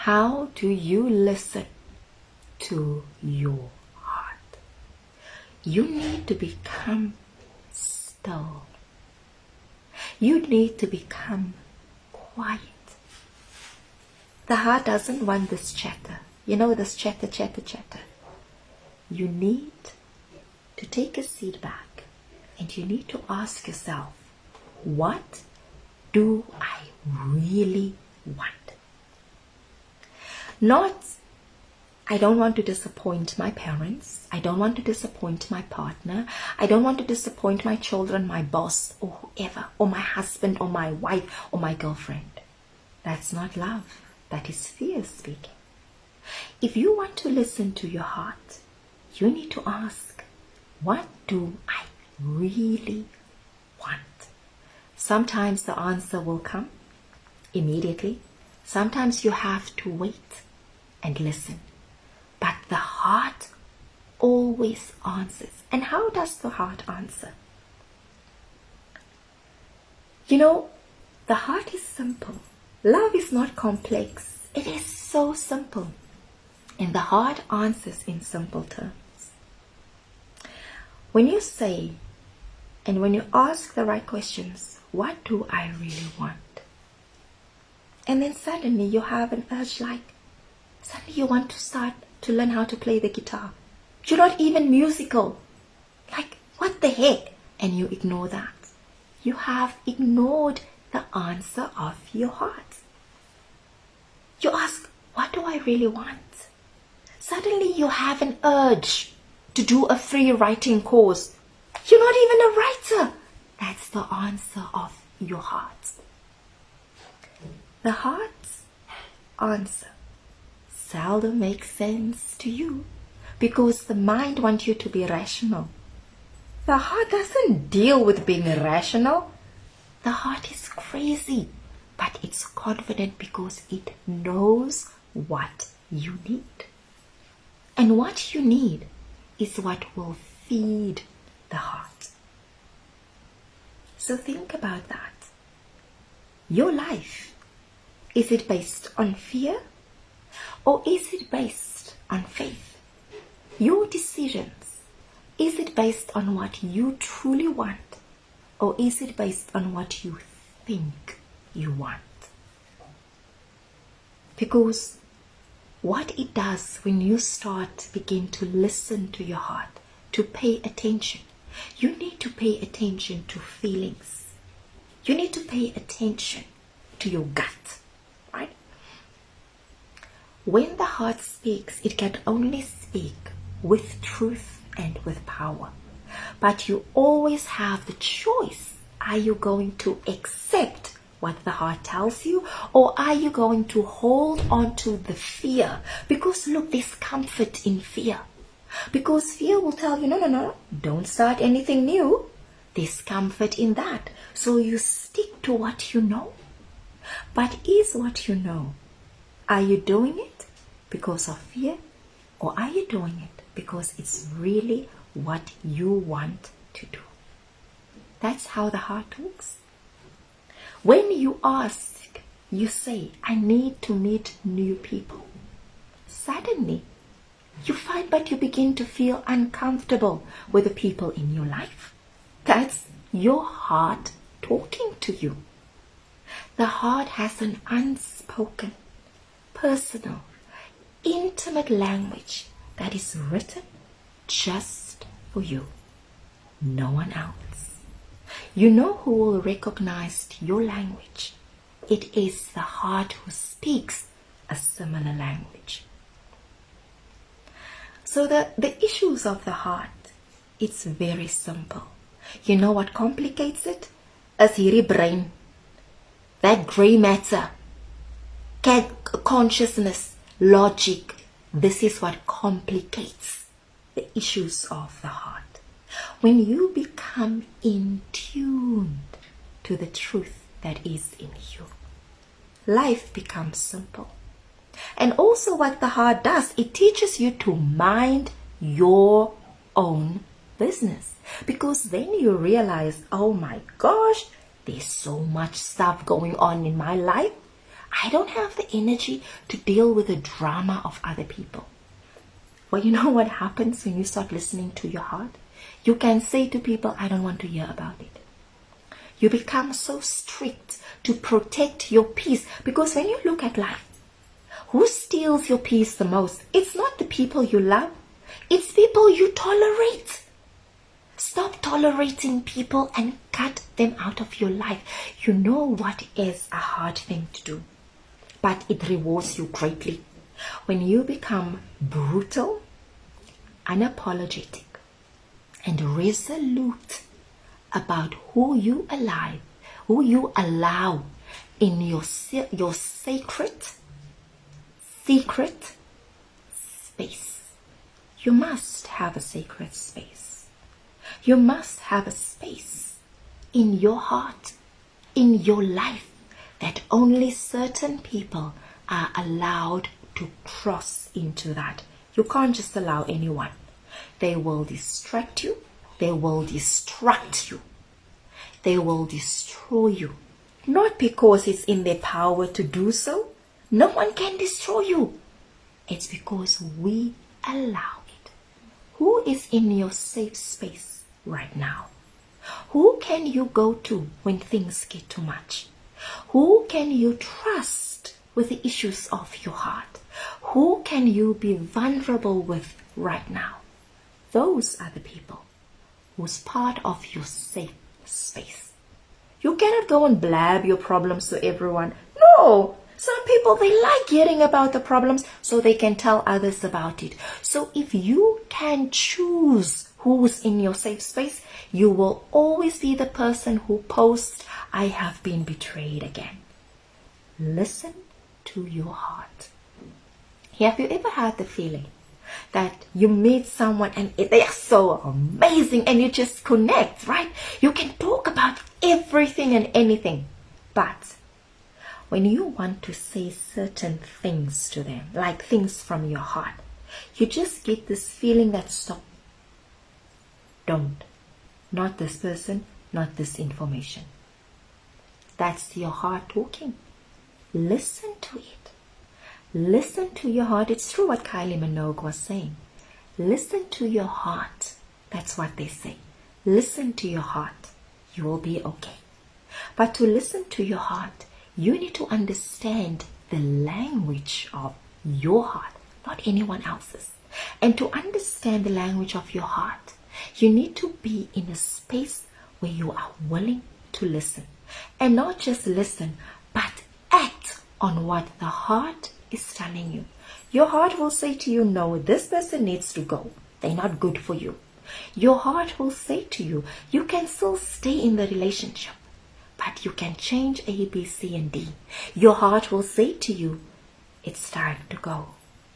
How do you listen to your heart? You need to become still. You need to become quiet. The heart doesn't want this chatter. You know, this chatter. You need to take a seat back and you need to ask yourself, what do I really want? Not, I don't want to disappoint my parents. I don't want to disappoint my partner. I don't want to disappoint my children, my boss, or whoever, or my husband, or my wife, or my girlfriend. That's not love. That is fear speaking. If you want to listen to your heart, you need to ask, what do I really want? Sometimes the answer will come immediately. Sometimes you have to wait and listen. But the heart always answers. And how does the heart answer? You know, the heart is simple. Love is not complex. It is so simple. And the heart answers in simple terms. When you say and when you ask the right questions, what do I really want? And then suddenly you have an urge, like suddenly you want to start to learn how to play the guitar. You're not even musical. Like, what the heck? And you ignore that. You have ignored the answer of your heart. You ask, what do I really want? Suddenly you have an urge to do a free writing course. You're not even a writer. That's the answer of your heart. The heart's answer seldom makes sense to you because the mind wants you to be rational. The heart doesn't deal with being irrational. The heart is crazy, but it's confident because it knows what you need. And what you need is what will feed the heart. So think about that. Your life, is it based on fear or is it based on faith? Your decisions, is it based on what you truly want or is it based on what you think you want? Because what it does when you begin to listen to your heart, to pay attention, you need to pay attention to feelings. You need to pay attention to your gut, right? When the heart speaks, it can only speak with truth and with power. But you always have the choice. Are you going to accept what the heart tells you, or are you going to hold on to the fear? Because look, there's comfort in fear. Because fear will tell you, no, don't start anything new. There's comfort in that. So you stick to what you know. But is what you know, are you doing it because of fear, or are you doing it because it's really what you want to do? That's how the heart talks. When you ask, you say, I need to meet new people. Suddenly, you find that you begin to feel uncomfortable with the people in your life. That's your heart talking to you. The heart has an unspoken, personal, intimate language that is written just for you, no one else. You know who will recognize your language? It is the heart who speaks a similar language. So the issues of the heart, it's very simple. You know what complicates it? Is hierdie brain, that gray matter, consciousness, logic. This is what complicates the issues of the heart. When you become in tune to the truth that is in you, life becomes simple. And also what the heart does, it teaches you to mind your own business. Because then you realize, oh my gosh, there's so much stuff going on in my life. I don't have the energy to deal with the drama of other people. Well, you know what happens when you start listening to your heart? You can say to people, I don't want to hear about it. You become so strict to protect your peace, because when you look at life, who steals your peace the most? It's not the people you love. It's people you tolerate. Stop tolerating people and cut them out of your life. You know what is a hard thing to do, but it rewards you greatly. When you become brutal, unapologetic, and resolute about who you allow in your sacred, secret space. You must have a sacred space. You must have a space in your heart, in your life, that only certain people are allowed to cross into that. You can't just allow anyone. They will distract you. They will distract you. They will destroy you. Not because it's in their power to do so. No one can destroy you. It's because we allow it. Who is in your safe space right now? Who can you go to when things get too much? Who can you trust with the issues of your heart? Who can you be vulnerable with right now? Those are the people who's part of your safe space. You cannot go and blab your problems to everyone. No! Some people, they like hearing about the problems so they can tell others about it. So if you can choose who's in your safe space, you will always be the person who posts, I have been betrayed again. Listen to your heart. Have you ever had the feeling that you meet someone and they are so amazing and you just connect, right? You can talk about everything and anything. But when you want to say certain things to them, like things from your heart, you just get this feeling that stop. Don't. Not this person, not this information. That's your heart talking. Listen to it. Listen to your heart. It's true what Kylie Minogue was saying. Listen to your heart. That's what they say. Listen to your heart. You will be okay. But to listen to your heart, you need to understand the language of your heart, not anyone else's. And to understand the language of your heart, you need to be in a space where you are willing to listen. And not just listen, but act on what the heart is telling you. Your heart will say to you, no, this person needs to go. They're not good for you. Your heart will say to you, you can still stay in the relationship, but you can change A, B, C, and D. Your heart will say to you, it's time to go.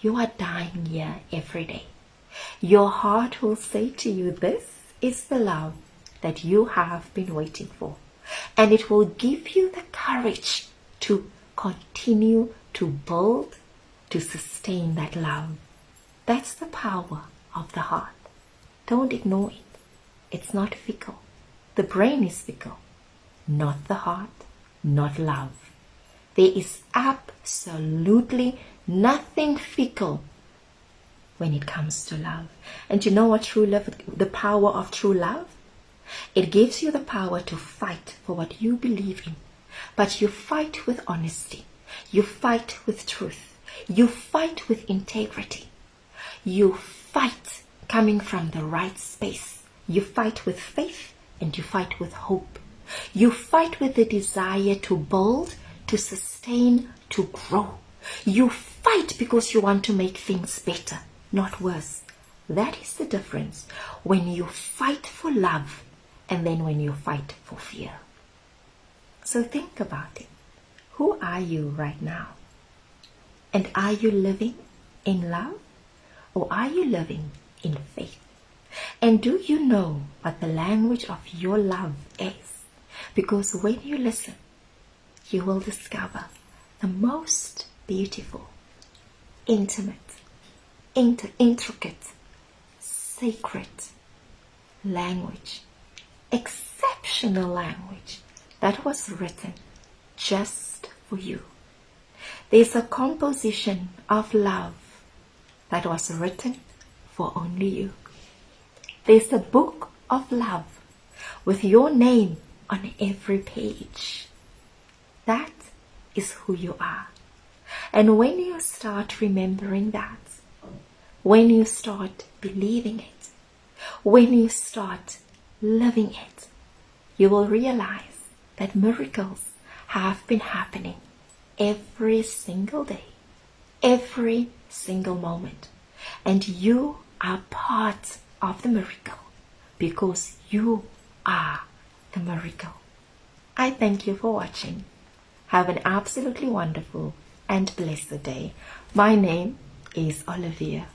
You are dying here every day. Your heart will say to you, this is the love that you have been waiting for. And it will give you the courage to continue to build, to sustain that love. That's the power of the heart. Don't ignore it. It's not fickle. The brain is fickle, not the heart, not love. There is absolutely nothing fickle when it comes to love. And you know what true love, the power of true love? It gives you the power to fight for what you believe in. But you fight with honesty. You fight with truth. You fight with integrity. You fight coming from the right space. You fight with faith and you fight with hope. You fight with the desire to build, to sustain, to grow. You fight because you want to make things better, not worse. That is the difference when you fight for love and then when you fight for fear. So think about it. Who are you right now? And are you living in love or are you living in faith? And do you know what the language of your love is? Because when you listen, you will discover the most beautiful, intimate, intricate, sacred language, exceptional language that was written just for you. There's a composition of love that was written for only you. There's a book of love with your name on every page. That is who you are. And when you start remembering that, when you start believing it, when you start living it, you will realize that miracles have been happening every single day, every single moment. And you are part of the miracle because you are the miracle. I thank you for watching. Have an absolutely wonderful and blessed day. My name is Olivia.